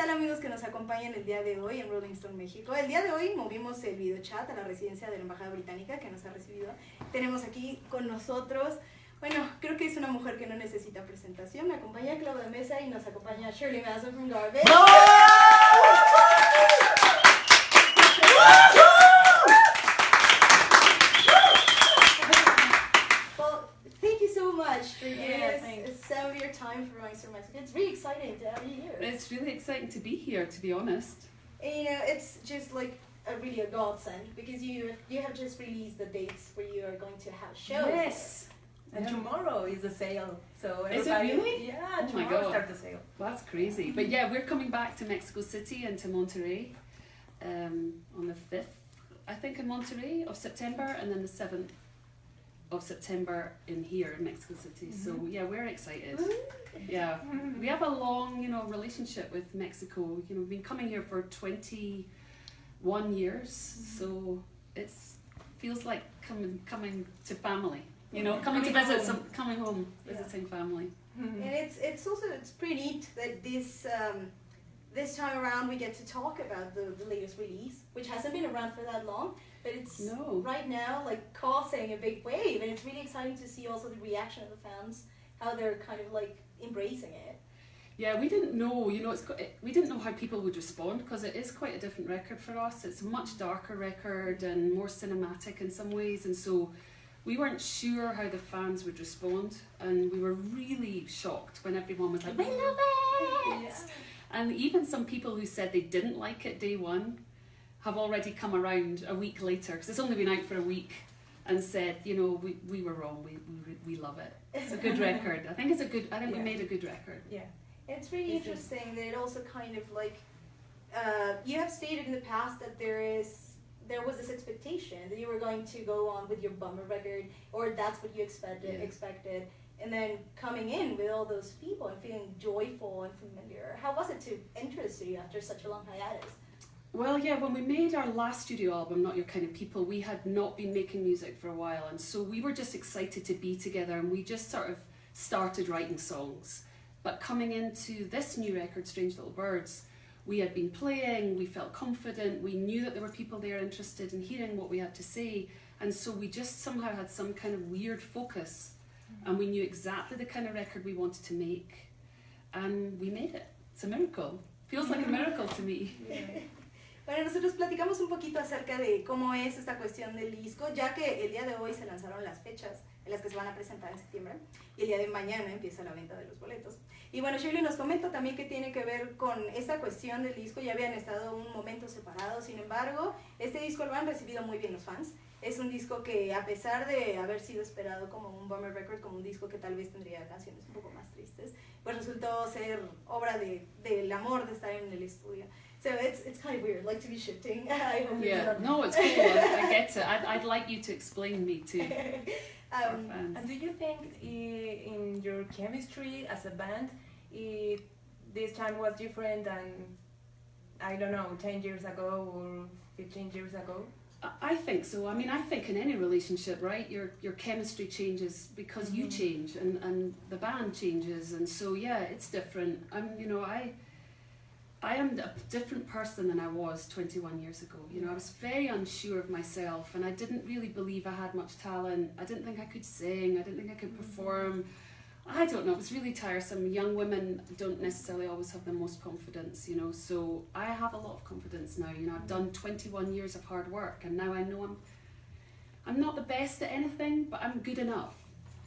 tal amigos que nos acompañan el día de hoy en Rolling Stone México? El día de hoy movimos el videochat a la residencia de la Embajada Británica que nos ha recibido. Tenemos aquí con nosotros, bueno, creo que es una mujer que no necesita presentación. Me acompaña Claudia Mesa y nos acompaña Shirley Manson from Garbage. For some of your time for Rolling Stone Mexico. It's really exciting to have you here. It's really exciting to be here, to be honest. And, you know, it's just like really a godsend because you have just released the dates where you are going to have shows. Yes. And tomorrow is the sale. So is it really? Yeah, oh my tomorrow God. start the sale. Well, that's crazy. But yeah, we're coming back to Mexico City and to Monterrey on the 5th, I think, in Monterrey of September, and then the 7th of September in here in Mexico City. So yeah, we're excited. Yeah, we have a long, relationship with Mexico. We've been coming here for 21 years, so it feels like coming to family. Coming to visit, coming home, visiting family. And it's also pretty neat that this time around we get to talk about the latest release, which hasn't been around for that long. But it's right now like causing a big wave, and it's really exciting to see also the reaction of the fans, how they're kind of like embracing it. Yeah, we didn't know, we didn't know how people would respond because it is quite a different record for us. It's a much darker record and more cinematic in some ways, and so we weren't sure how the fans would respond, and we were really shocked when everyone was like, "We love it!" Yeah. And even some people who said they didn't like it day one have already come around a week later, because it's only been out for a week, and said, we were wrong, we love it. It's a good record. I think we made a good record. Yeah. It's really interesting that it also kind of like, you have stated in the past that there was this expectation that you were going to go on with your Bummer record, or that's what you expected, and then coming in with all those people and feeling joyful and familiar. How was it to enter you after such a long hiatus? Well, yeah, when we made our last studio album, Not Your Kind of People, we had not been making music for a while, and so we were just excited to be together, and we just sort of started writing songs. But coming into this new record, Strange Little Birds, we had been playing, we felt confident, we knew that there were people there interested in hearing what we had to say, and so we just somehow had some kind of weird focus, and we knew exactly the kind of record we wanted to make, and we made it. It's a miracle. Feels like a miracle to me. Yeah. Bueno, nosotros platicamos un poquito acerca de cómo es esta cuestión del disco, ya que el día de hoy se lanzaron las fechas en las que se van a presentar en septiembre, y el día de mañana empieza la venta de los boletos. Y bueno, Shirley nos comenta también que tiene que ver con esta cuestión del disco. Ya habían estado un momento separados, sin embargo, este disco lo han recibido muy bien los fans. Es un disco que, a pesar de haber sido esperado como un bummer record, como un disco que tal vez tendría canciones un poco más tristes, pues resultó ser obra del amor de estar en el estudio. So it's kind of weird, like to be shifting. I hope it's cool. I get it. I'd like you to explain me to our fans. And do you think in your chemistry as a band, this time was different than, I don't know, 10 years ago or 15 years ago? I think so. I mean, I think in any relationship, right, your chemistry changes because you change and the band changes, and so yeah, it's different. I am a different person than I was 21 years ago. I was very unsure of myself, and I didn't really believe I had much talent. I didn't think I could sing. I didn't think I could perform. I don't know, it was really tiresome. Young women don't necessarily always have the most confidence, so I have a lot of confidence now. I've done 21 years of hard work, and now I know I'm not the best at anything, but I'm good enough.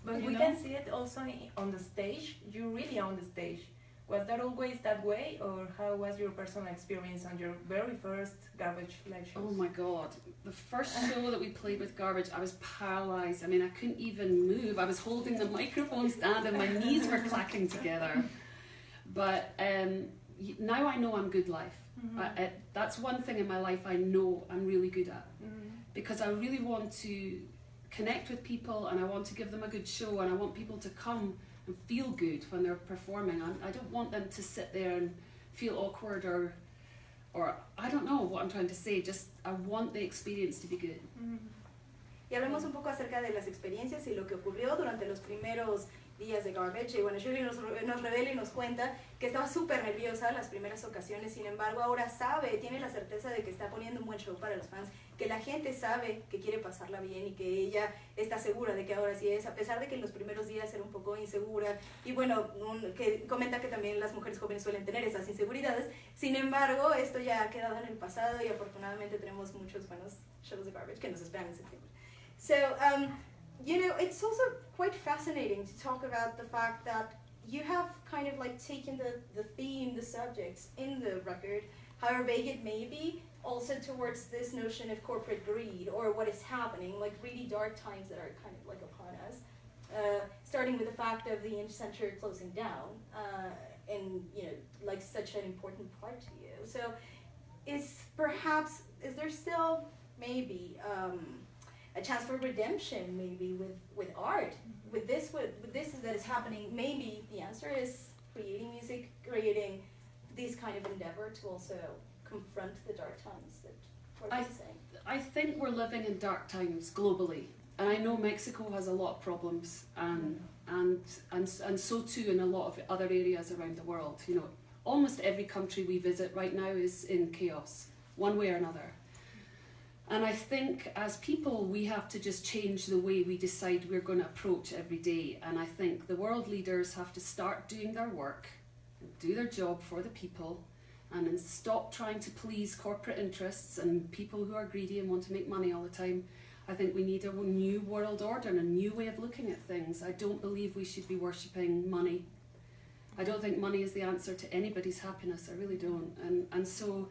But we can see it also on the stage. You're really on the stage. Was that always that way, or how was your personal experience on your very first Garbage live shows? Oh my God, the first show that we played with Garbage, I was paralysed. I mean, I couldn't even move. I was holding the microphone stand and my knees were clacking together. But now I know I'm good live. That's one thing in my life I know I'm really good at, because I really want to connect with people, and I want to give them a good show, and I want people to come and feel good when they're performing. I don't want them to sit there and feel awkward or I don't know what I'm trying to say, just I want the experience to be good. Y hablemos un poco acerca de las experiencias y lo que ocurrió durante los primeros días de Garbage. Y bueno, Shirley nos revela y nos cuenta que estaba súper nerviosa las primeras ocasiones, sin embargo ahora tiene la certeza de que está poniendo un buen show para los fans, que la gente sabe que quiere pasarla bien y que ella está segura de que ahora sí es, a pesar de que en los primeros días era un poco insegura, y bueno, que comenta que también las mujeres jóvenes suelen tener esas inseguridades, sin embargo esto ya ha quedado en el pasado y afortunadamente tenemos muchos buenos shows de Garbage que nos esperan en septiembre. So, you know, it's also quite fascinating to talk about the fact that you have kind of like taken the theme, the subjects in the record, however vague it may be, also towards this notion of corporate greed or what is happening, like really dark times that are kind of like upon us, starting with the fact of the center closing down, and you know, like such an important part to you. So is there still maybe a chance for redemption maybe with art? With this that is happening, maybe the answer is creating music, creating this kind of endeavor to also confront the dark times that we're facing. I think we're living in dark times globally, and I know Mexico has a lot of problems, and so too in a lot of other areas around the world. You know, almost every country we visit right now is in chaos, one way or another. And I think as people, we have to just change the way we decide we're going to approach every day. And I think the world leaders have to start doing their work, do their job for the people, and then stop trying to please corporate interests and people who are greedy and want to make money all the time. I think we need a new world order and a new way of looking at things. I don't believe we should be worshipping money. I don't think money is the answer to anybody's happiness. I really don't. And so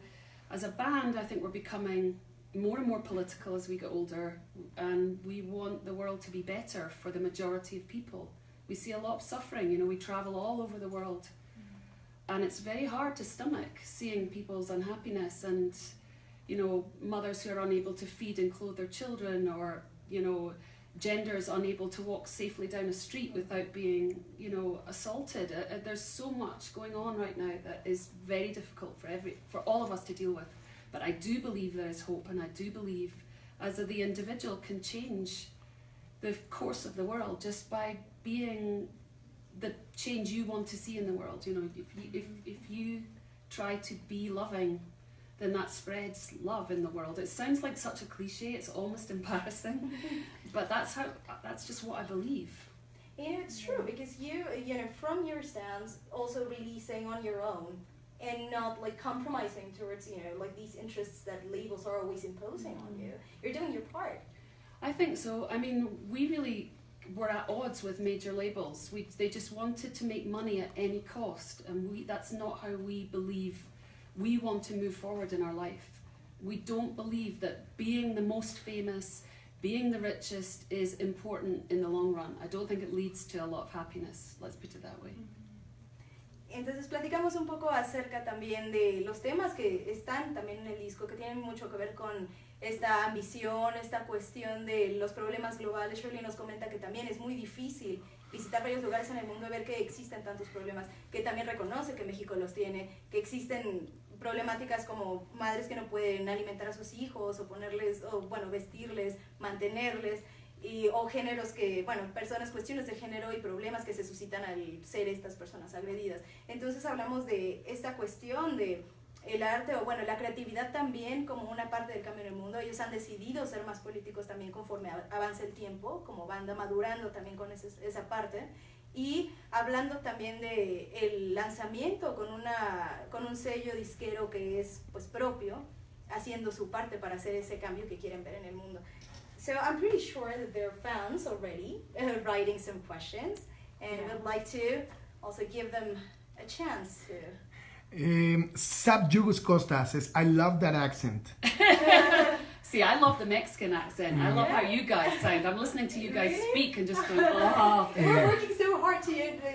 as a band, I think we're becoming more and more political as we get older, and we want the world to be better for the majority of people. We see a lot of suffering, you know, we travel all over the world, and it's very hard to stomach seeing people's unhappiness and, you know, mothers who are unable to feed and clothe their children, or, you know, genders unable to walk safely down a street without being, you know, assaulted. There's so much going on right now that is very difficult for all of us to deal with. But I do believe there is hope, and I do believe as the individual can change the course of the world just by being the change you want to see in the world. You know, if you try to be loving, then that spreads love in the world. It sounds like such a cliche, it's almost embarrassing, but that's just what I believe. Yeah, it's true, because you know, from your stance, also releasing on your own, and not like compromising towards, you know, like these interests that labels are always imposing on you. You're doing your part. I think so. I mean, we really were at odds with major labels. They just wanted to make money at any cost, and that's not how we believe we want to move forward in our life. We don't believe that being the most famous, being the richest is important in the long run. I don't think it leads to a lot of happiness, let's put it that way. Entonces platicamos un poco acerca también de los temas que están también en el disco, que tienen mucho que ver con esta ambición, esta cuestión de los problemas globales. Shirley nos comenta que también es muy difícil visitar varios lugares en el mundo y ver que existen tantos problemas, que también reconoce que México los tiene, que existen problemáticas como madres que no pueden alimentar a sus hijos, o ponerles, o bueno, vestirles, mantenerles, o géneros que, bueno, cuestiones de género y problemas que se suscitan al ser estas personas agredidas. Entonces hablamos de esta cuestión de el arte, o bueno, la creatividad también como una parte del cambio en el mundo. Ellos han decidido ser más políticos también conforme avanza el tiempo, como banda, madurando también con esa parte. Y hablando también de el lanzamiento con un sello disquero que es pues propio, haciendo su parte para hacer ese cambio que quieren ver en el mundo. So I'm pretty sure that there are fans already writing some questions, and would like to also give them a chance to. Sab Yugos Costa says, I love that accent. See, I love the Mexican accent. I love how you guys sound. I'm listening to you guys speak and just going, oh. We're working so hard to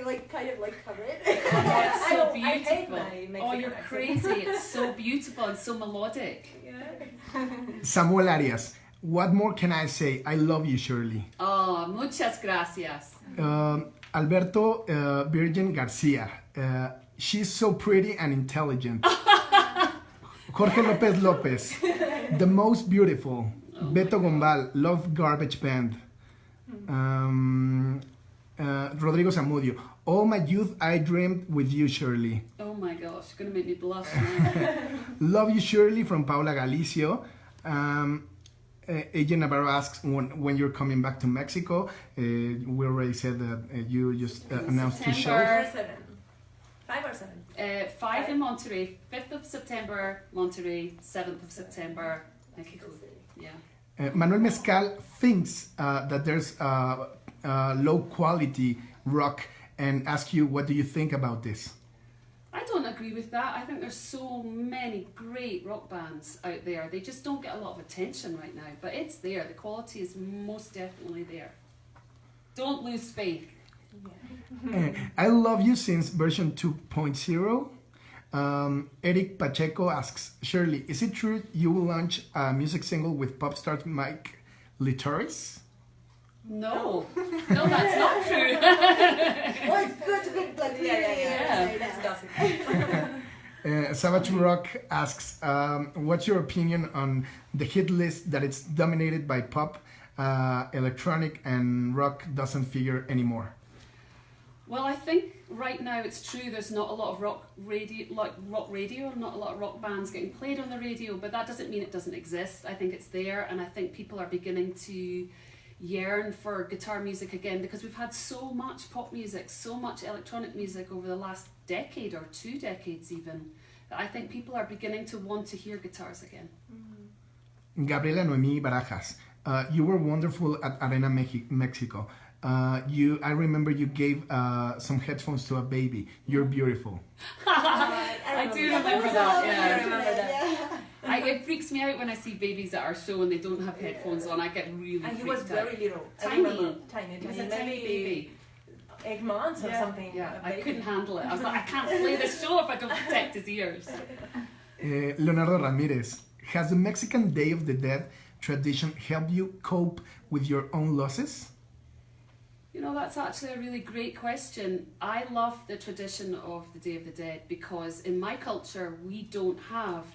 like kind of like cover it. Oh, it's so beautiful. I hate my Mexican oh, you're accent. crazy. It's so beautiful and so melodic. Yeah. Samuel Arias, what more can I say? I love you, Shirley. Oh, muchas gracias. Alberto Virgin Garcia, she's so pretty and intelligent. Jorge Lopez Lopez, the most beautiful. Beto Gombal, love Garbage Band. Rodrigo Zamudio. All my youth I dreamed with you, Shirley. Oh my gosh, you're gonna make me blush now. Love you, Shirley, from Paula Galicio. Agent Navarro asks when you're coming back to Mexico. We already said that you just announced 2 shows. 5 or 7? 5 in Monterey, 5th of September, Monterey, 7th of September, Mexico. Yeah. Manuel Mezcal thinks that there's low quality rock and asks you, what do you think about this? I don't agree with that. I think there's so many great rock bands out there. They just don't get a lot of attention right now, but it's there. The quality is most definitely there. Don't lose faith. I Love You since version 2.0. Eric Pacheco asks, Shirley, is it true you will launch a music single with pop star Mike Litoris? No, no, that's not true. Well, it's good to be like Savage Rock asks, what's your opinion on the hit list that it's dominated by pop, electronic, and rock doesn't figure anymore? Well, I think right now it's true. There's not a lot of rock radio, not a lot of rock bands getting played on the radio. But that doesn't mean it doesn't exist. I think it's there, and I think people are beginning to yearn for guitar music again because we've had so much pop music, so much electronic music over the last decade or 2 decades even, that I think people are beginning to want to hear guitars again. Gabriela Noemi Barajas, you were wonderful at Arena Mexico. I remember you gave some headphones to a baby. You're beautiful. I do remember that. Yeah. I remember that. It freaks me out when I see babies at our show and they don't have headphones on. I get really And he freaked was very out. little. Tiny. Tiny. He was a tiny baby. 8 months or something. Yeah, a I baby. couldn't handle it. I was like, I can't play this show if I don't protect his ears. Leonardo Ramirez, has the Mexican Day of the Dead tradition helped you cope with your own losses? You know, that's actually a really great question. I love the tradition of the Day of the Dead because in my culture, we don't have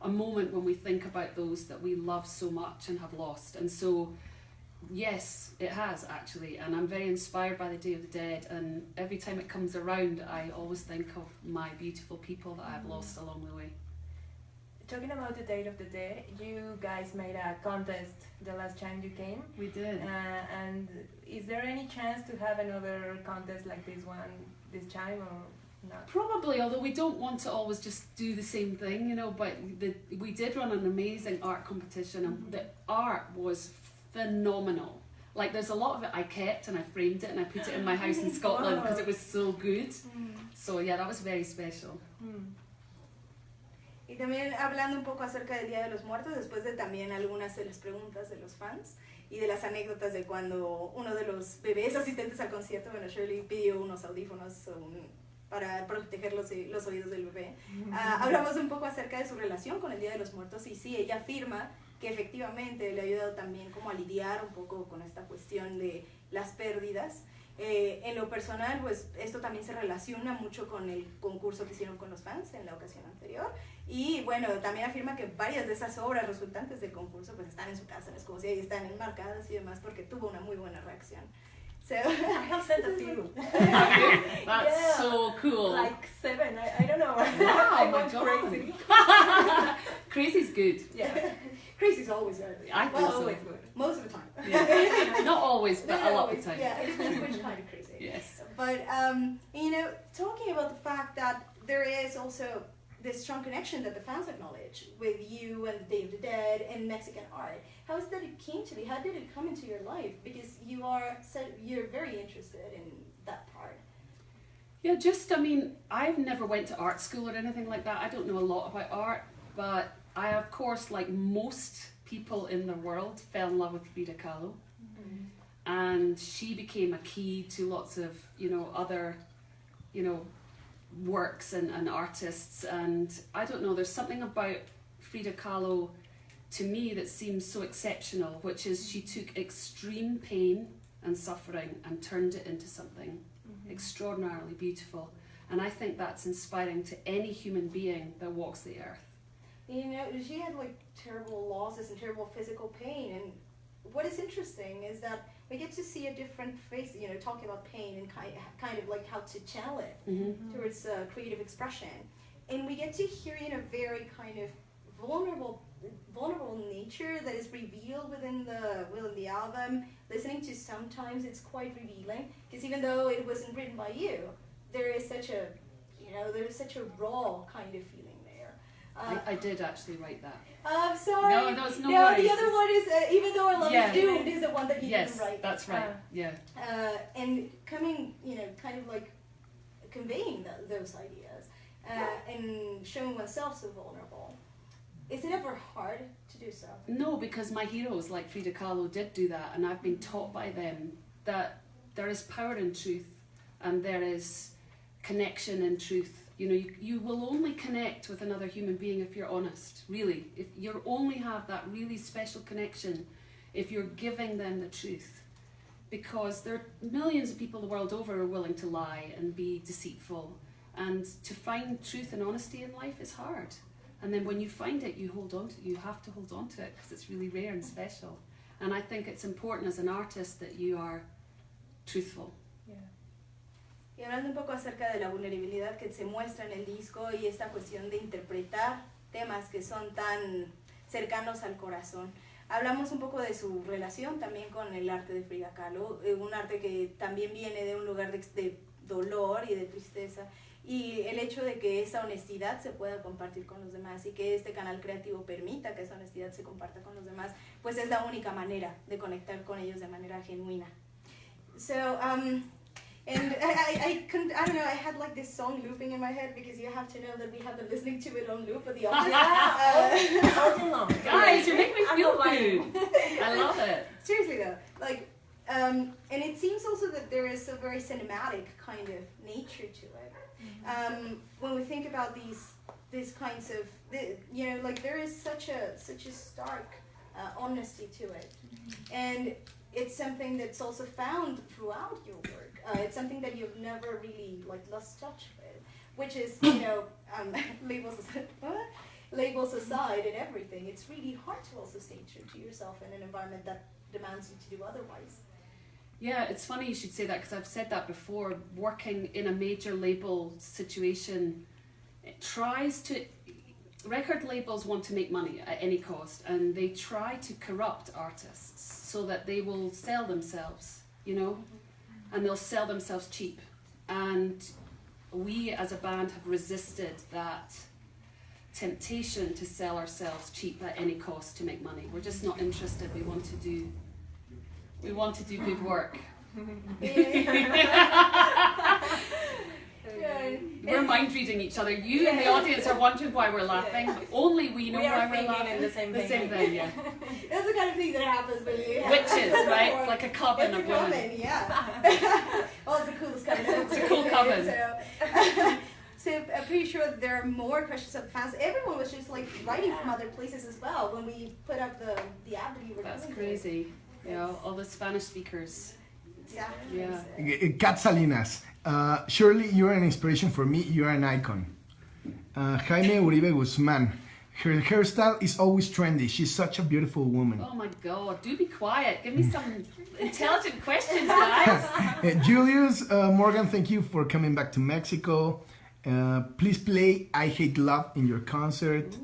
a moment when we think about those that we love so much and have lost. And so, yes, it has actually. And I'm very inspired by the Day of the Dead. And every time it comes around, I always think of my beautiful people that I've lost along the way. Talking about the Day of the Dead, you guys made a contest the last time you came. We did. And is there any chance to have another contest like this one this time or not? Probably, although we don't want to always just do the same thing, you know, but we did run an amazing art competition and the art was phenomenal. Like there's a lot of it I kept and I framed it and I put it in my house in Scotland because it was so good. So yeah, that was very special. Y también hablando un poco acerca del Día de los Muertos, después de también algunas de las preguntas de los fans y de las anécdotas de cuando uno de los bebés asistentes al concierto, bueno, Shirley pidió unos audífonos para proteger los oídos del bebé. Hablamos un poco acerca de su relación con el Día de los Muertos y sí, ella afirma que efectivamente le ha ayudado también como a lidiar un poco con esta cuestión de las pérdidas. En lo personal, pues esto también se relaciona mucho con el concurso que hicieron con los fans en la ocasión anterior y bueno, también afirma que varias de esas obras resultantes del concurso pues están en su casa en Escocia y están enmarcadas y demás porque tuvo una muy buena reacción. So, I have sent a few. That's so cool. Like 7, I don't know. Wow, I my went God. crazy. Crazy's good. Yeah. Crazy's always good. I think Well, so. Always good. Most of the time. Yeah. Not always, but Not a lot of always, the time. Yeah, it depends which kind of crazy. Yes. But, you know, talking about the fact that there is also this strong connection that the fans acknowledge with you and the Day of the Dead and Mexican art. How is that it came to be? How did it come into your life? Because you're very interested in that part. Yeah, I mean, I've never went to art school or anything like that. I don't know a lot about art, but I, of course, like most people in the world, fell in love with Frida Kahlo. And she became a key to lots of, you know, other, you know, works and artists. And I don't know, there's something about Frida Kahlo to me that seems so exceptional, which is she took extreme pain and suffering and turned it into something extraordinarily beautiful. And I think that's inspiring to any human being that walks the earth. You know, she had like terrible losses and terrible physical pain. And what is interesting is that we get to see a different face, you know, talking about pain and kind of like how to channel it towards creative expression. And we get to hear, you know, very kind of vulnerable nature that is revealed within the album. Listening to Sometimes, it's quite revealing, because even though it wasn't written by you, there is such a, you know, there's such a raw kind of feeling there. I did actually write that. I'm sorry. No, it's no No, worries. the other one is Even Though Our Love Yeah. Is Doomed is the one that you Yes, didn't write. that's right. Yeah. And coming, you know, kind of like conveying those ideas and showing oneself so vulnerable. Is it ever hard to do so? No, because my heroes like Frida Kahlo did do that, and I've been taught by them that there is power in truth and there is connection in truth. You know, you will only connect with another human being if you're honest, really. If you only have that really special connection if you're giving them the truth. Because there are millions of people the world over who are willing to lie and be deceitful. And to find truth and honesty in life is hard. And then when you find it, you have to hold on to it because it's really rare and special. And I think it's important as an artist that you are truthful. Y hablando un poco acerca de la vulnerabilidad que se muestra en el disco y esta cuestión de interpretar temas que son tan cercanos al corazón. Hablamos un poco de su relación también con el arte de Frida Kahlo, un arte que también viene de un lugar de dolor y de tristeza. Y el hecho de que esa honestidad se pueda compartir con los demás y que este canal creativo permita que esa honestidad se comparta con los demás, pues es la única manera de conectar con ellos de manera genuina. So, and I don't know, I had like this song looping in my head because you have to know that we have been listening to it on loop at the office. All day long. Guys, you're making me I'm feel not lying. good. I love it. Seriously though, like, and it seems also that there is a very cinematic kind of nature to it. When we think about these kinds of, you know, like there is such a stark honesty to it, and it's something that's also found throughout your work. It's something that you've never really like lost touch with, which is, you know, labels aside and everything. It's really hard to also stay true to yourself in an environment that demands you to do otherwise. Yeah, it's funny you should say that because I've said that before. Working in a major label situation, it tries to. Record labels want to make money at any cost, and they try to corrupt artists so that they will sell themselves, you know, and they'll sell themselves cheap. And we as a band have resisted that temptation to sell ourselves cheap at any cost to make money. We're just not interested. We want to do good work. We're mind reading each other. You and the audience are wondering why we're laughing. Only we know why we're laughing. The same thing, yeah. That's the kind of thing that happens when you have Witches, right? It's like a coven it's of a coven, women. yeah. Well, it's the coolest coven. It's a cool coven. So I'm pretty sure that there are more questions of fans. Everyone was just like writing from other places as well when we put up the app that you were That's doing. crazy. Yeah, all the Spanish speakers. Exactly. Yeah. Kat Salinas, Shirley, you're an inspiration for me. You're an icon. Jaime Uribe Guzman, her hairstyle is always trendy. She's such a beautiful woman. Oh my God, do be quiet. Give me some intelligent questions, guys. Julius Morgan, thank you for coming back to Mexico. Please play I Hate Love in your concert.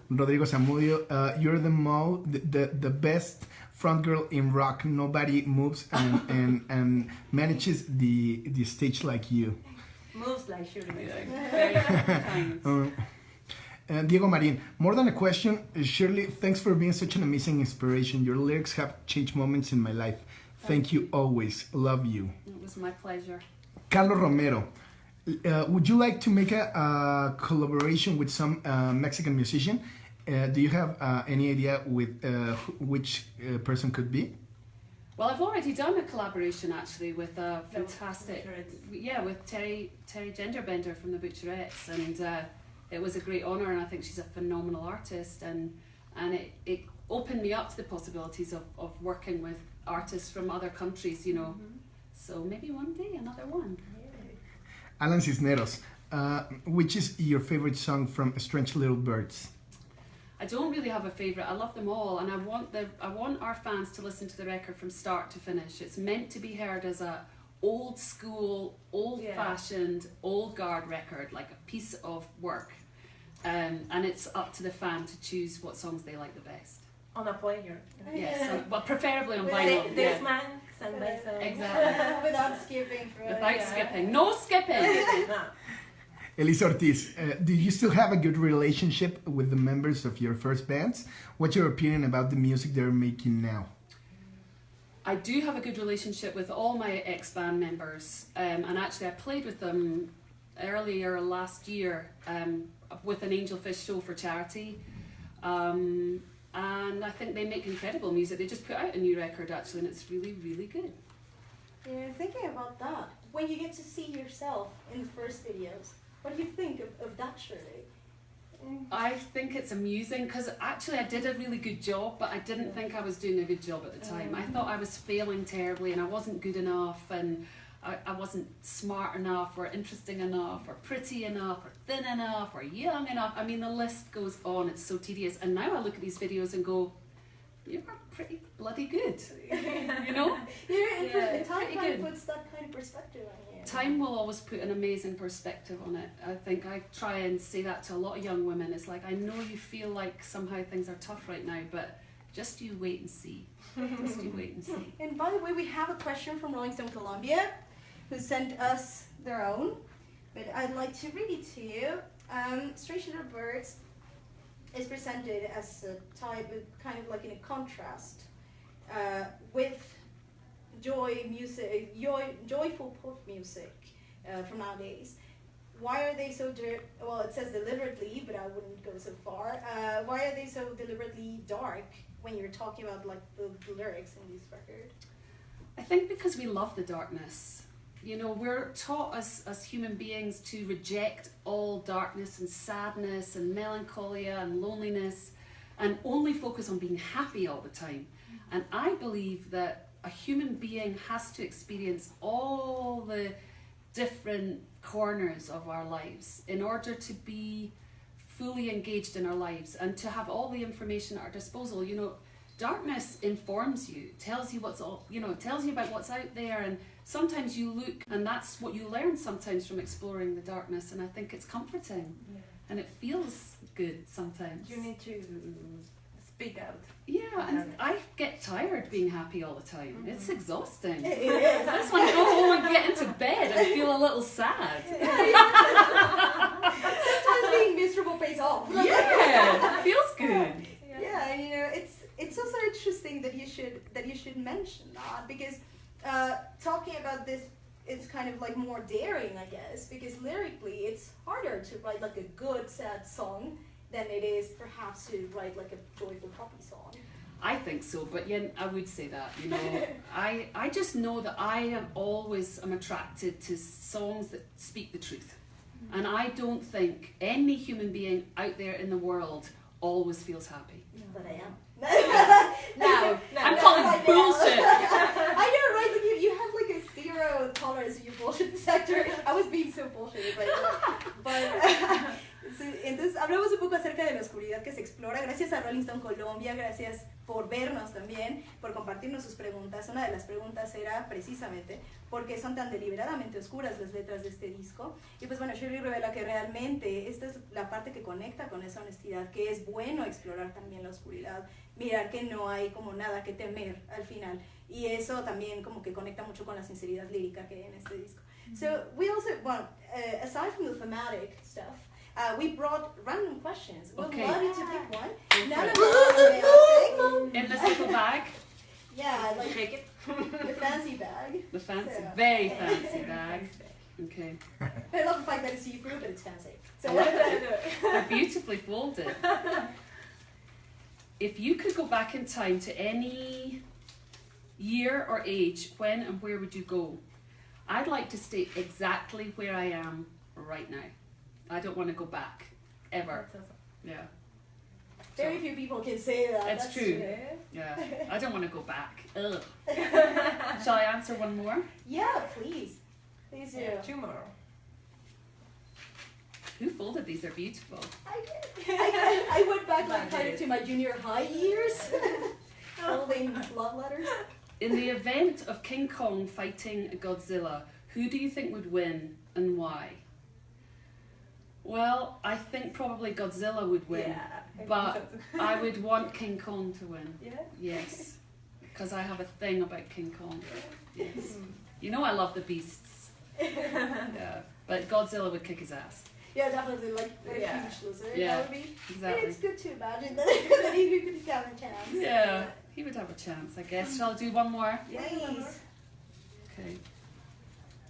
Rodrigo Zamudio, you're the best front girl in rock. Nobody moves and manages the stage like you. Moves like Shirley. Very kind. Diego Marin, more than a question, Shirley, thanks for being such an amazing inspiration. Your lyrics have changed moments in my life. Thank you always. Love you. It was my pleasure. Carlos Romero, would you like to make a collaboration with some Mexican musician? Do you have any idea with which person could be? Well, I've already done a collaboration actually with a fantastic, with Terry Genderbender from the Butcherettes, and it was a great honour, and I think she's a phenomenal artist, and it opened me up to the possibilities of working with artists from other countries, you know. So maybe one day another one. Alan Cisneros, which is your favorite song from Strange Little Birds? I don't really have a favourite. I love them all, and I want our fans to listen to the record from start to finish. It's meant to be heard as a old school, old fashioned, old guard record, like a piece of work. And it's up to the fan to choose what songs they like the best. On a player. Yes, well, preferably on vinyl. This man sang by song. Exactly. Without skipping. Without skipping. No skipping! No. Elisa Ortiz, do you still have a good relationship with the members of your first bands? What's your opinion about the music they're making now? I do have a good relationship with all my ex-band members, and actually I played with them earlier last year with an Angelfish show for charity, and I think they make incredible music. They just put out a new record actually, and it's really, really good. Yeah, thinking about that, when you get to see yourself in the first videos, what do you think of that, Shirley? I think it's amusing because actually I did a really good job, but I didn't think I was doing a good job at the time. I thought I was failing terribly and I wasn't good enough, and I wasn't smart enough or interesting enough or pretty enough or thin enough or young enough. I mean, the list goes on. It's so tedious. And now I look at these videos and go, you are pretty bloody good. You know? Time kind of puts that kind of perspective on you. Time will always put an amazing perspective on it. I think I try and say that to a lot of young women. It's like, I know you feel like somehow things are tough right now, but just you wait and see. Just you wait and see. And by the way, we have a question from Rolling Stone Colombia, who sent us their own, but I'd like to read it to you. Strange Little Birds is presented as a type of, kind of like in a contrast with joyful pop music from nowadays. Why are they so, well, it says deliberately, but I wouldn't go so far. Why are they so deliberately dark when you're talking about like the lyrics in this record? I think because we love the darkness. You know, we're taught as human beings to reject all darkness and sadness and melancholia and loneliness and only focus on being happy all the time. And I believe that a human being has to experience all the different corners of our lives in order to be fully engaged in our lives and to have all the information at our disposal. You know, darkness informs you, tells you tells you about what's out there, and sometimes you look and that's what you learn sometimes from exploring the darkness, and I think it's comforting and it feels good sometimes. You need to speak out. Yeah, and I get tired being happy all the time. Mm-hmm. It's exhausting. It is. I just want to go home and get into bed and feel a little sad. Sometimes being miserable pays off. Yeah, it feels good. Yeah, and you know, it's also interesting that you should mention that, because talking about this, it's kind of like more daring, I guess, because lyrically it's harder to write like a good sad song than it is perhaps to write like a joyful poppy song. I think so, but yeah, I would say that, you know, I just know that I'm attracted to songs that speak the truth. Mm-hmm. And I don't think any human being out there in the world always feels happy. No, but I am. No, I'm calling bullshit. I know, right? Like you have like a zero tolerance in your bullshit sector. I was being so bullshit, but entonces hablamos un poco acerca de la oscuridad que se explora. Gracias a Rolling Stone Colombia, gracias por vernos también, por compartirnos sus preguntas. Una de las preguntas era precisamente por qué son tan deliberadamente oscuras las letras de este disco. Y pues bueno, Shirley revela que realmente esta es la parte que conecta con esa honestidad, que es bueno explorar también la oscuridad, mirar que no hay como nada que temer al final. Y eso también como que conecta mucho con la sinceridad lírica que hay en este disco. Mm-hmm. So we also, well, aside from the thematic stuff, we brought random questions. We'd love you to pick one. None of them are embarrassing. In this little bag. Yeah, like Shake it. the fancy bag. The fancy, So. very fancy bag. Okay. I love the fact that it's see-through, but it's fancy. So They're beautifully folded. If you could go back in time to any year or age, when and where would you go? I'd like to stay exactly where I am right now. I don't want to go back, ever. Yeah. Very few people can say that. That's true. Yeah. I don't want to go back. Ugh. Shall I answer one more? Yeah, please. Please do. Tomorrow. Who folded these? They're beautiful. I went back like kind of to my junior high years, holding love letters. In the event of King Kong fighting Godzilla, who do you think would win and why? Well, I think probably Godzilla would win, Yeah, but I would want King Kong to win. Yeah. Yes, because I have a thing about King Kong. Yes. You know I love the beasts. Yeah, but Godzilla would kick his ass. Yeah, definitely, like a Yeah. huge loser. Yeah, That would be. exactly. It's good to imagine that he could have a chance. Yeah, he would have a chance, I guess. Shall I do one more? Please. Okay.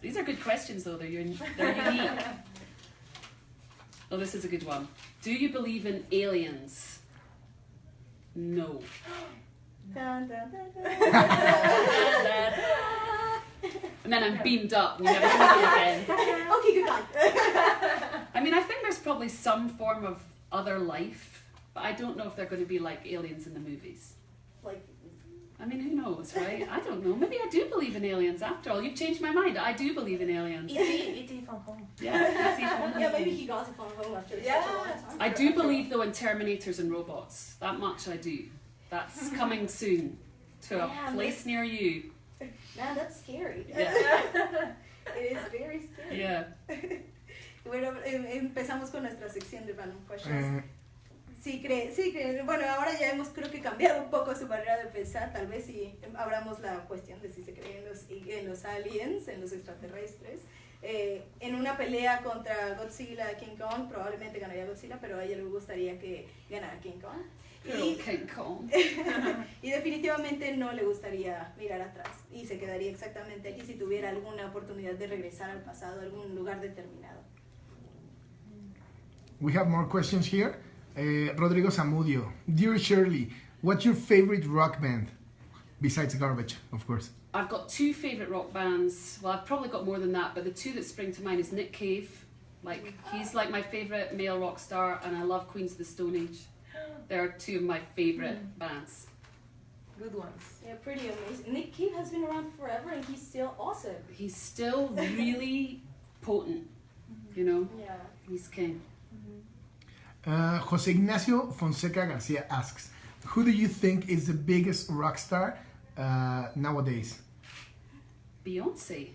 These are good questions, though. They're unique. Oh, this is a good one. Do you believe in aliens? No. Dun, dun, dun, dun. And then I'm beamed up and you never see me again. Okay, goodbye. I mean, I think there's probably some form of other life, but I don't know if they're going to be like aliens in the movies. Like, I mean, who knows, right? I don't know. Maybe I do believe in aliens after all. You've changed my mind. I do believe in aliens. E.T. from home. Yeah. yeah, maybe he got it from home after such a long time. I do believe, though, in Terminators and robots. That much I do. That's coming soon to a place near you. Man, that's scary. Yeah. It is very scary. Yeah. Bueno, empezamos con nuestra sección de random questions. Sí, bueno, ahora ya hemos creo que cambiado un poco su manera de pensar, tal vez si abramos la cuestión de si se cree en los aliens, en los extraterrestres. En una pelea contra Godzilla y King Kong, probablemente ganaría Godzilla, pero a ella le gustaría que ganara King Kong. King Kong. Y definitivamente no le gustaría mirar atrás y se quedaría exactamente aquí si tuviera alguna oportunidad de regresar al pasado, a algún lugar determinado. We have more questions here. Rodrigo Zamudio. Dear Shirley, what's your favorite rock band? Besides Garbage, of course. I've got two favourite rock bands. Well, I've probably got more than that, but the two that spring to mind is Nick Cave. Like, he's like my favourite male rock star, and I love Queens of the Stone Age. They're two of my favourite bands. Good ones. Yeah, pretty amazing. Nick Cave has been around forever and he's still awesome. He's still really potent, you know? Yeah. He's king. Jose Ignacio Fonseca Garcia asks, who do you think is the biggest rock star nowadays? Beyonce.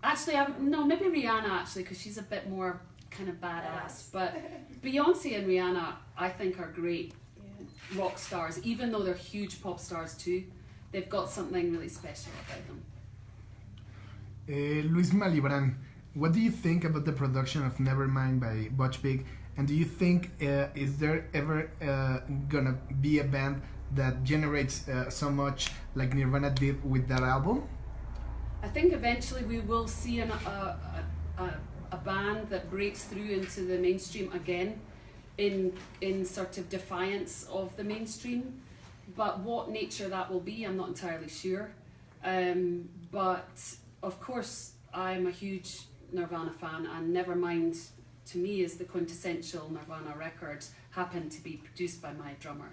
Actually, no, maybe Rihanna actually, because she's a bit more kind of badass. But Beyonce and Rihanna, I think, are great rock stars, even though they're huge pop stars too. They've got something really special about them. Luis Malibran, what do you think about the production of Nevermind by Butch Vig? And do you think is there ever gonna be a band that generates so much like Nirvana did with that album? I think eventually we will see a band that breaks through into the mainstream again in sort of defiance of the mainstream. But what nature that will be, I'm not entirely sure. But of course, I'm a huge Nirvana fan, and Nevermind to me is the quintessential Nirvana record, happened to be produced by my drummer.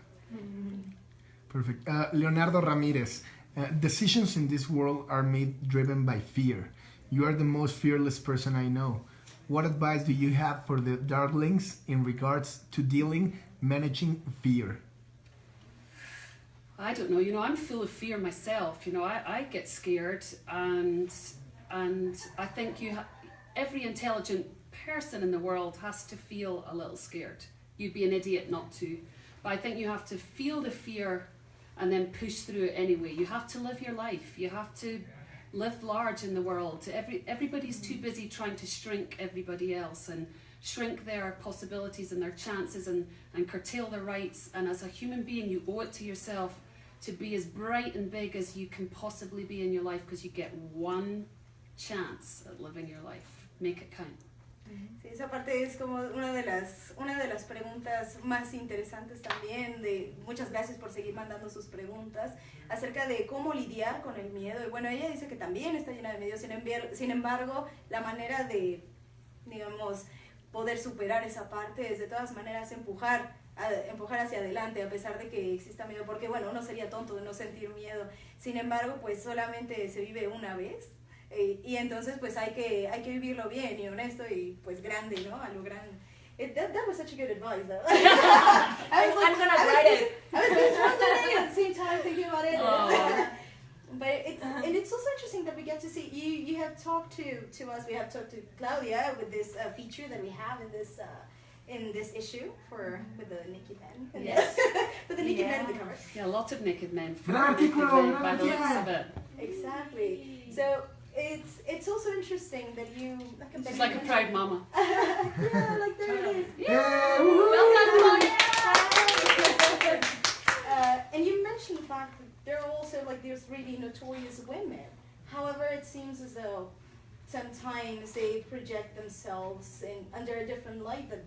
Perfect. Leonardo Ramirez, decisions in this world are made driven by fear. You are the most fearless person I know. What advice do you have for the darklings in regards to managing fear? I don't know, you know, I'm full of fear myself, you know, I get scared, and I think every intelligent person in the world has to feel a little scared. You'd be an idiot not to. But I think you have to feel the fear and then push through it anyway. You have to live your life. You have to live large in the world. Everybody's too busy trying to shrink everybody else and shrink their possibilities and their chances and curtail their rights. And as a human being, you owe it to yourself to be as bright and big as you can possibly be in your life, because you get one chance at living your life. Make it count. Sí, esa parte es como una de las preguntas más interesantes también. Muchas gracias por seguir mandando sus preguntas acerca de cómo lidiar con el miedo. Y bueno, ella dice que también está llena de miedo, sin embargo, la manera de, digamos, poder superar esa parte es de todas maneras empujar hacia adelante a pesar de que exista miedo, porque bueno, uno sería tonto de no sentir miedo. Sin embargo, pues solamente se vive una vez. Y entonces pues hay que vivirlo bien y honesto y pues grande, ¿no? A lo grande. That was such a good advice, though. I'm gonna write it. I was translating at the same time thinking about it. Oh. But it's also interesting that we get to see you have talked to us. We have talked to Claudia with this feature that we have in this issue with the naked men. Yes. With the naked men in the cover. Yeah, a lot of naked men. Gran naked artículo, men gran by the looks artículo. of it. Exactly. So it's also interesting that you. She's like a proud mama. Yeah, like there it is. Yeah, Well done, Claudia. And you mentioned the fact that there are also there's really notorious women. However, it seems as though sometimes they project themselves under a different light that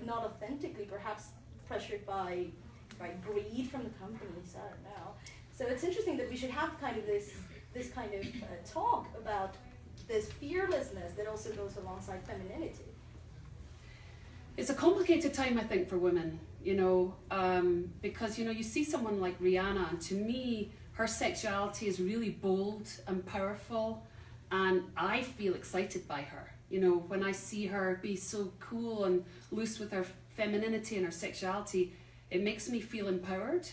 not authentically, perhaps pressured by greed from the companies. I don't know. So it's interesting that we should have kind of this kind of talk about this fearlessness that also goes alongside femininity. It's a complicated time, I think, for women, because, you see someone like Rihanna, and to me, her sexuality is really bold and powerful, and I feel excited by her. When I see her be so cool and loose with her femininity and her sexuality, it makes me feel empowered.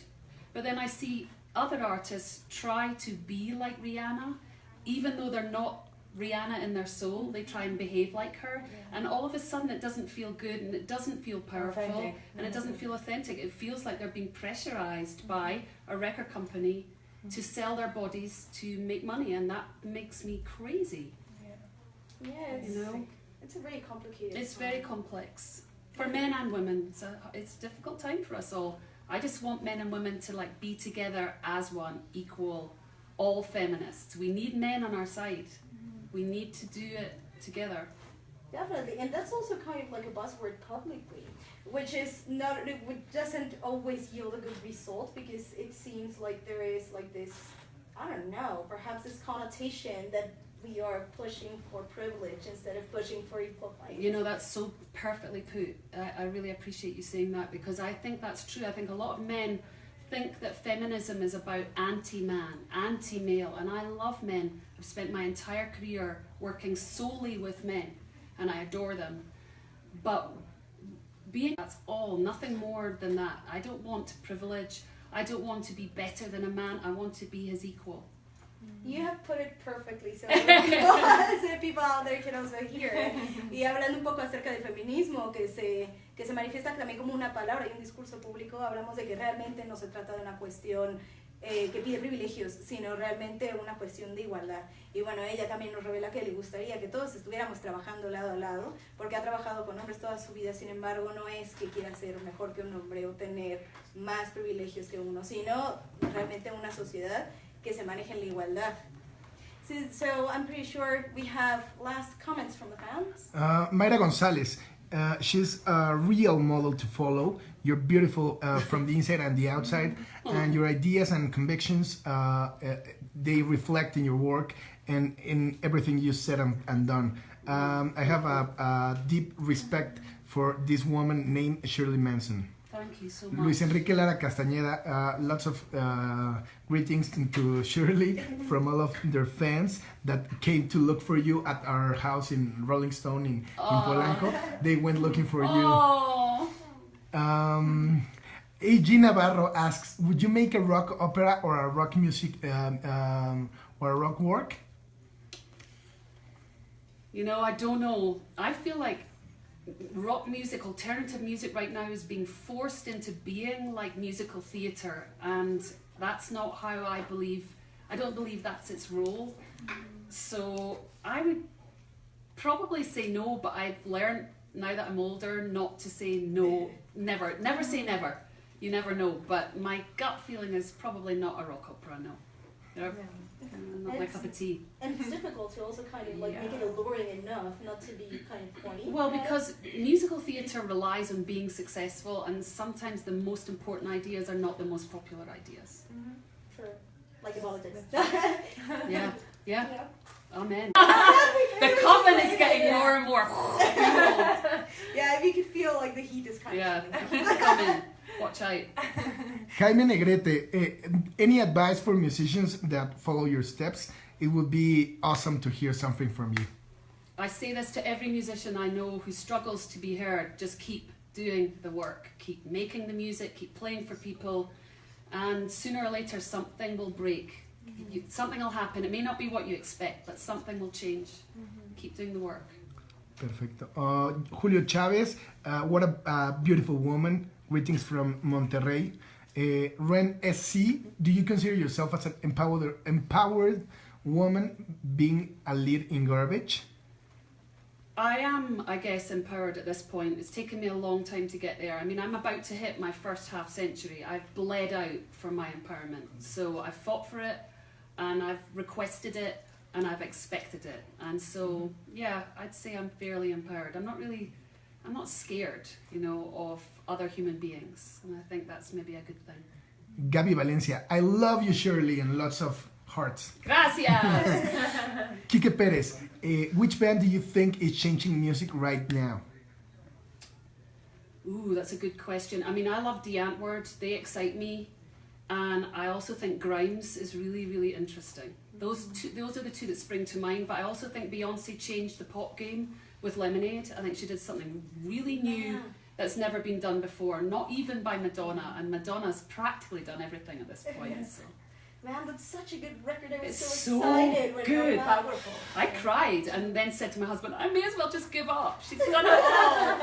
But then I see other artists try to be like Rihanna, even though they're not Rihanna in their soul, they try and behave like her, and all of a sudden it doesn't feel good, and it doesn't feel powerful, Authentic. and it doesn't feel authentic. It feels like they're being pressurized by a record company to sell their bodies to make money, and that makes me crazy. Yeah, You it's a very complicated. It's time. very complex for men and women. So it's a difficult time for us all. I just want men and women to be together as one, equal, all feminists. We need men on our side. We need to do it together. Definitely, and that's also kind of like a buzzword publicly, which doesn't always yield a good result, because it seems like there is this, I don't know, perhaps this connotation that we are pushing for privilege instead of pushing for equal rights. That's so perfectly put. I really appreciate you saying that, because I think that's true. I think a lot of men think that feminism is about anti-man, anti-male, and I love men. I've spent my entire career working solely with men, and I adore them. But that's all, nothing more than that. I don't want privilege. I don't want to be better than a man. I want to be his equal. You have put it perfectly, so people out there can also hear it. Y hablando un poco acerca del feminismo, que se manifiesta también como una palabra y un discurso público, hablamos de que realmente no se trata de una cuestión que pide privilegios, sino realmente una cuestión de igualdad. Y bueno, ella también nos revela que le gustaría que todos estuviéramos trabajando lado a lado, porque ha trabajado con hombres toda su vida. Sin embargo, no es que quiera ser mejor que un hombre o tener más privilegios que uno, sino realmente una sociedad que se maneje en la igualdad. So I'm pretty sure we have last comments from the fans. Mayra Gonzalez, she's a real model to follow. You're beautiful from the inside and the outside, and your ideas and convictions, they reflect in your work and in everything you said and done. I have a deep respect for this woman named Shirley Manson. Thank you so much. Luis Enrique Lara Castañeda, lots of greetings to Shirley from all of their fans that came to look for you at our house in Rolling Stone in Polanco. They went looking for you. A.G. Navarro asks, would you make a rock opera or a rock music or a rock work? I don't know. I feel like rock music, alternative music right now is being forced into being like musical theatre, and that's not how I don't believe that's its role. So I would probably say no, but I've learned now that I'm older not to say no. Never say never. You never know, but my gut feeling is probably not a rock opera, no. Not my cup of tea. And it's difficult to also kind of make it alluring enough not to be kind of corny. Well, because musical theatre relies on being successful, and sometimes the most important ideas are not the most popular ideas. Mm-hmm. Sure. Like in politics. Yeah. Amen. The coven is getting more and more. Yeah, we could feel like the heat is coming. Yeah, the heat's coming. Watch out. Jaime Negrete, any advice for musicians that follow your steps? It would be awesome to hear something from you. I say this to every musician I know who struggles to be heard: just keep doing the work, keep making the music, keep playing for people, and sooner or later something will break. Something will happen. It may not be what you expect, but something will change. Keep doing the work. Perfecto. Julio Chavez, what a beautiful woman. Greetings from Monterrey. Ren SC, do you consider yourself as an empowered woman being a lead in Garbage? I am, I guess, empowered at this point. It's taken me a long time to get there. I mean, I'm about to hit my first half century. I've bled out for my empowerment. So I've fought for it, and I've requested it, and I've expected it. And so, yeah, I'd say I'm fairly empowered. I'm not scared, you know, of other human beings. And I think that's maybe a good thing. Gaby Valencia, I love you, Shirley, and lots of hearts. Gracias! Quique Perez, which band do you think is changing music right now? Ooh, that's a good question. I mean, I love the Antwoord. They excite me. And I also think Grimes is really, really interesting. Those are the two that spring to mind. But I also think Beyonce changed the pop game with Lemonade. I think she did something really new that's never been done before, not even by Madonna. And Madonna's practically done everything at this point. So. Man, that's such a good record. I was It's so so excited when good. it was powerful. I cried and then said to my husband, I may as well just give up. She's done it all.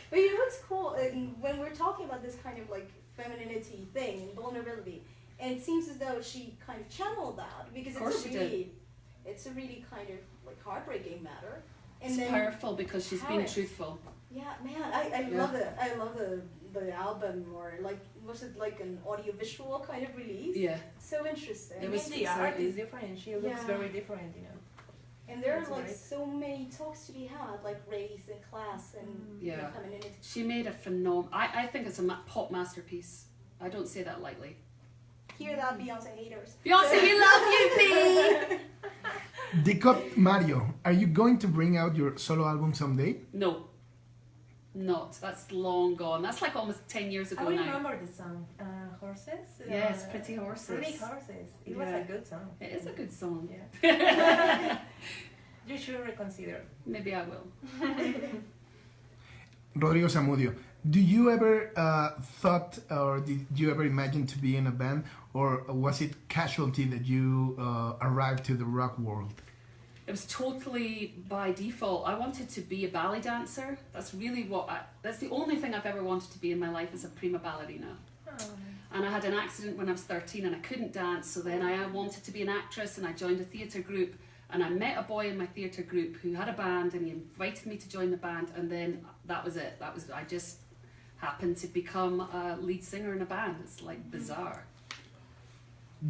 But you know what's cool? When we're talking about this kind of like femininity thing and vulnerability, and it seems as though she kind of channeled that because it's a really kind of like heartbreaking matter. And It's powerful because she's been truthful. Yeah, man, I love it. I love the album, or like, was it like an audiovisual kind of release? Yeah. So interesting. I mean, the art is different. She looks very different, you know. And there are That's like right. so many talks to be had, like race and class and femininity. She made a phenomenal. I think it's a pop masterpiece. I don't say that lightly. Hear that, Beyonce haters. Beyonce, we love you, B. Dicot Mario, are you going to bring out your solo album someday? No, not. That's long gone. That's like almost 10 years ago I now. remember the song, Horses? Yes, Pretty Horses. Pretty Horses. It was a good song. It is a good song. Yeah. You should reconsider. Maybe I will. Rodrigo Zamudio, do you ever thought, or did you ever imagine to be in a band, or was it casualty that you arrived to the rock world? It was totally by default. I wanted to be a ballet dancer. That's really that's the only thing I've ever wanted to be in my life, is a prima ballerina. Oh. And I had an accident when I was 13 and I couldn't dance, so then I wanted to be an actress and I joined a theatre group, and I met a boy in my theatre group who had a band and he invited me to join the band, and then that was it. I just happened to become a lead singer in a band. It's like bizarre.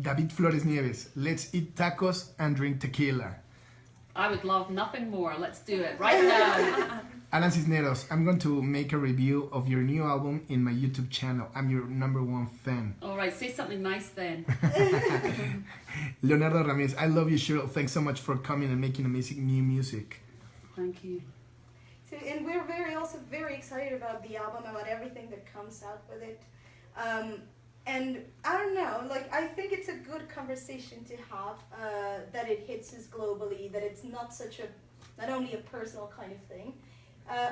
David Flores Nieves, let's eat tacos and drink tequila. I would love nothing more. Let's do it right now. Alan Cisneros, I'm going to make a review of your new album in my YouTube channel. I'm your #1 fan. All right, say something nice then. Leonardo Ramirez, I love you, Shirley. Thanks so much for coming and making amazing new music. Thank you. So, and we're also very excited about the album, about everything that comes out with it. And I don't know, like, I think it's a good conversation to have, that it hits us globally, that it's not only a personal kind of thing.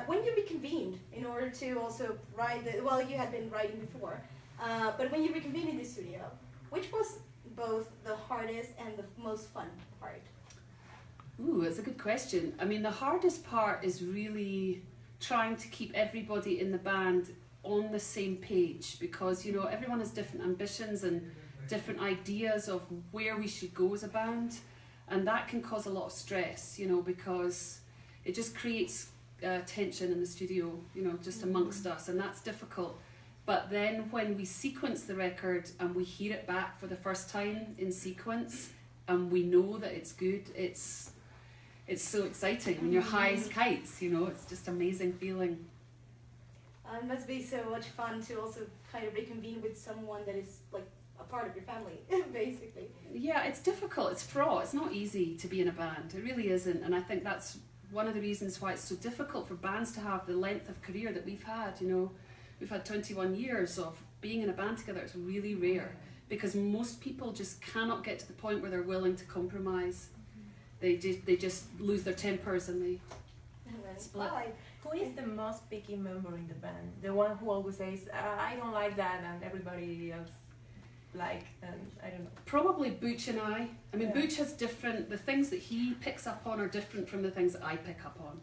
When you reconvened in order to also write, you had been writing before, but when you reconvened in the studio, which was both the hardest and the most fun part? Ooh, that's a good question. I mean, the hardest part is really trying to keep everybody in the band on the same page, because, you know, everyone has different ambitions and different ideas of where we should go as a band, and that can cause a lot of stress, you know, because it just creates tension in the studio, you know, just amongst us, and that's difficult. But then when we sequence the record and we hear it back for the first time in sequence and we know that it's good, it's so exciting when you're high as kites, you know, it's just an amazing feeling. It must be so much fun to also kind of reconvene with someone that is like a part of your family, basically. Yeah, it's difficult, it's fraught, it's not easy to be in a band, it really isn't, and I think that's one of the reasons why it's so difficult for bands to have the length of career that we've had, you know. We've had 21 years of being in a band together. It's really rare because most people just cannot get to the point where they're willing to compromise. They just lose their tempers and they split. Bye. Who is the most picky member in the band? The one who always says, I don't like that, and everybody else like, and I don't know. Probably Butch and I. I mean, Yeah. Butch has different, the things that he picks up on are different from the things that I pick up on.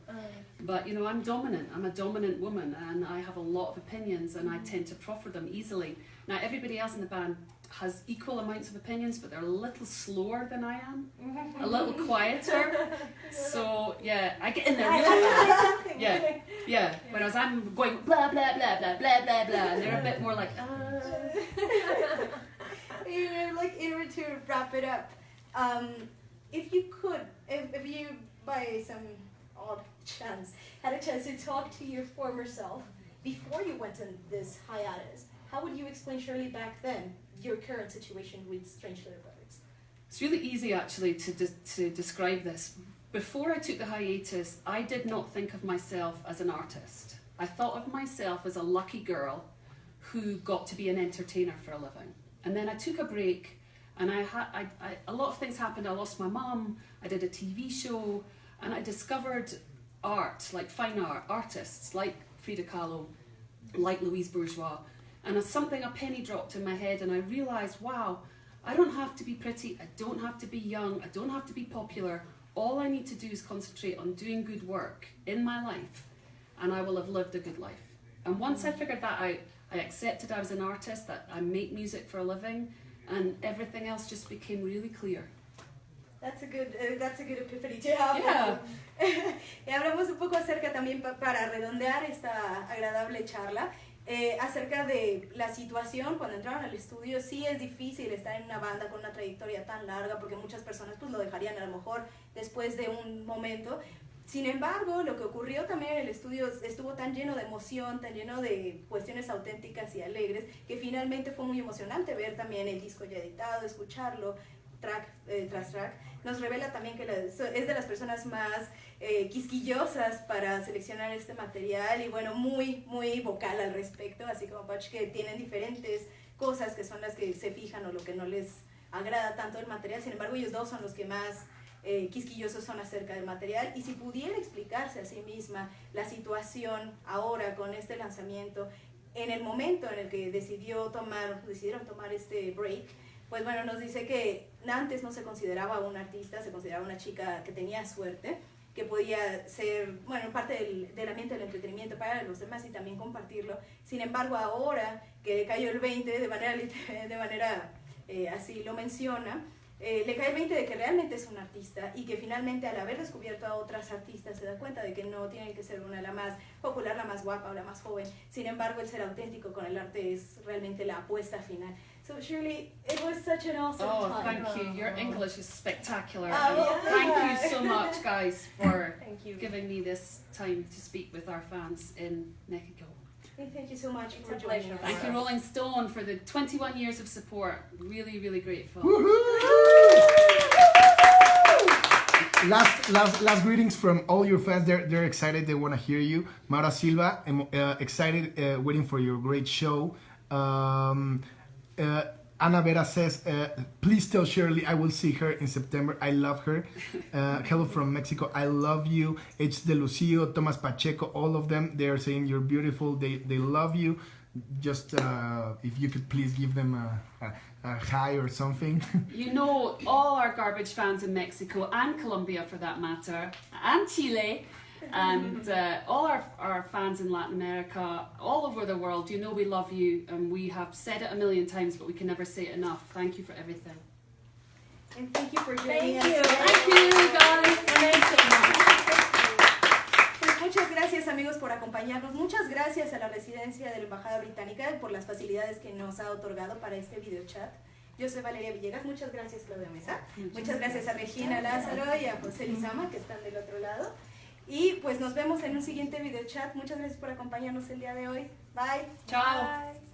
But, you know, I'm dominant. I'm a dominant woman, and I have a lot of opinions, and I tend to proffer them easily. Now, everybody else in the band has equal amounts of opinions, but they're a little slower than I am, a little quieter. So, yeah, I get in there really fast. Yeah. Whereas I'm going blah, blah, blah, blah, blah, blah, blah, and they're a bit more like, Like, in order to wrap it up, if you could, if you, by some odd chance, had a chance to talk to your former self before you went on this hiatus, how would you explain, Shirley, back then, your current situation with Strange Little Birds? It's really easy actually to describe this. Before I took the hiatus, I did not think of myself as an artist. I thought of myself as a lucky girl who got to be an entertainer for a living. And then I took a break, and a lot of things happened. I lost my mum, I did a TV show, and I discovered art, like fine art, artists like Frida Kahlo, like Louise Bourgeois. And a penny dropped in my head, and I realised, wow, I don't have to be pretty, I don't have to be young, I don't have to be popular. All I need to do is concentrate on doing good work in my life, and I will have lived a good life. And once I figured that out, I accepted I was an artist, that I make music for a living, and everything else just became really clear. That's a good epiphany to have. Yeah. Y hablamos un poco acerca también para redondear esta agradable charla, acerca de la situación cuando entraron al estudio. Sí es difícil estar en una banda con una trayectoria tan larga, porque muchas personas pues lo dejarían a lo mejor después de un momento. Sin embargo, lo que ocurrió también en el estudio estuvo tan lleno de emoción, tan lleno de cuestiones auténticas y alegres, que finalmente fue muy emocionante ver también el disco ya editado, escucharlo track tras track. Nos revela también que es de las personas más quisquillosas para seleccionar este material, y bueno, muy vocal al respecto, así como Patch, que tienen diferentes cosas que son las que se fijan o lo que no les agrada tanto del material. Sin embargo, ellos dos son los que más quisquillosos son acerca del material, y si pudiera explicarse a sí misma la situación ahora con este lanzamiento, en el momento en el que decidieron tomar este break, pues bueno, nos dice que antes no se consideraba una artista, se consideraba una chica que tenía suerte, que podía ser, bueno, parte del ambiente del entretenimiento para los demás y también compartirlo. Sin embargo, ahora que cayó el 20, de manera así lo menciona, le cae el 20 de que realmente es un artista, y que finalmente, al haber descubierto a otras artistas, se da cuenta de que no tiene que ser una la más popular, la más guapa o la más joven. Sin embargo, el ser auténtico con el arte es realmente la apuesta final. So Shirley, it was such an awesome time. Thank you. Your English is spectacular. Oh, Thank you so much, guys, for Thank you. giving me this time to speak with our fans in Mexico. Thank you so much It's for a joining pleasure. us. Thank you, Rolling Stone, for the 21 years of support. Really, really grateful. Last greetings from all your fans. They're excited. They want to hear you. Maura Silva, excited, waiting for your great show. Ana Vera says, please tell Shirley I will see her in September. I love her. Hello from Mexico. I love you. H. De Lucio, Thomas Pacheco, all of them. They are saying you're beautiful. They love you. Just if you could please give them a hi or something. You know, all our garbage fans in Mexico and Colombia, for that matter, and Chile, and all our fans in Latin America, all over the world, you know we love you, and we have said it a million times, but we can never say it enough. Thank you for everything. And thank you for joining us. Thank you, guys. Thanks so much. Pues muchas gracias, amigos, por acompañarnos. Muchas gracias a la residencia de la Embajada Británica por las facilidades que nos ha otorgado para este videochat. Yo soy Valeria Villegas. Muchas gracias, Claudia Mesa. Muchas gracias a Regina Lázaro y a José Lizama, que están del otro lado. Y pues nos vemos en un siguiente videochat. Muchas gracias por acompañarnos el día de hoy. Bye. Chao. Bye.